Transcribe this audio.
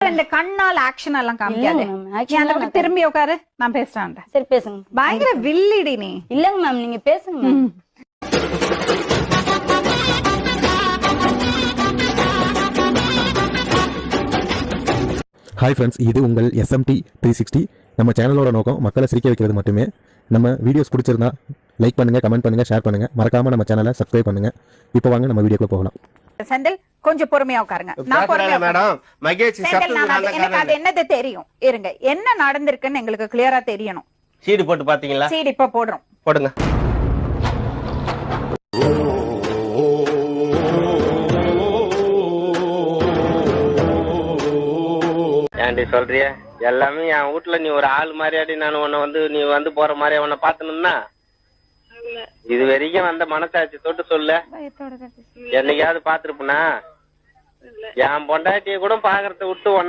அப்புறம் இந்த கண்ணால் ஆக்ஷன் எல்லாம் காமிக்காது. நீ அந்த பக்கம் திரும்பி உட்காரு, நான் பேசுறேன். சரி பேசுங்க. பயங்கர வில்லிடி நீ. இல்லங்க மேம், நீங்க பேசுங்க மேம். ஹாய் ஃப்ரெண்ட்ஸ், இது உங்கள் SMT 360. நம்ம சேனலோட நோக்கம் மக்களை சிரிக்க வைக்கிறது மட்டுமே. நம்ம வீடியோஸ் பிடிச்சிருந்தா லைக் பண்ணுங்க, கமெண்ட் பண்ணுங்க, ஷேர் பண்ணுங்க. மறக்காம நம்ம சேனலை சப்ஸ்கிரைப் பண்ணுங்க. இப்போ வாங்க நம்ம வீடியோக்குள்ள போகலாம். செந்தில் கொஞ்சம் பொறுமையா உட்காருங்க. நான் பொறுமையா மேடம். மகேஷ் எனக்கு அது என்னது தெரியும். இருங்க, என்ன நடந்திருக்குன்னு எங்களுக்கு கிளியரா தெரியணும். சீடி போட்டு பாத்தீங்களா? சீடி இப்ப போடுறோம், போடுங்க. ஏன்டி சொல்றிய எல்லாமே என் வீட்டுல நீ ஒரு ஆள் மாதிரியாடி நான் உன்னை வந்து நீ வந்து போற மாதிரி உன்னை பாத்தணும்னா இது வரைக்கும் வந்த மனசாட்சி தொட்டு சொல்லு. என்னைக்காவது பாத்துருப்பனா? என் பொண்டாட்டிய கூட பாக்குறத விட்டு ஒன்ன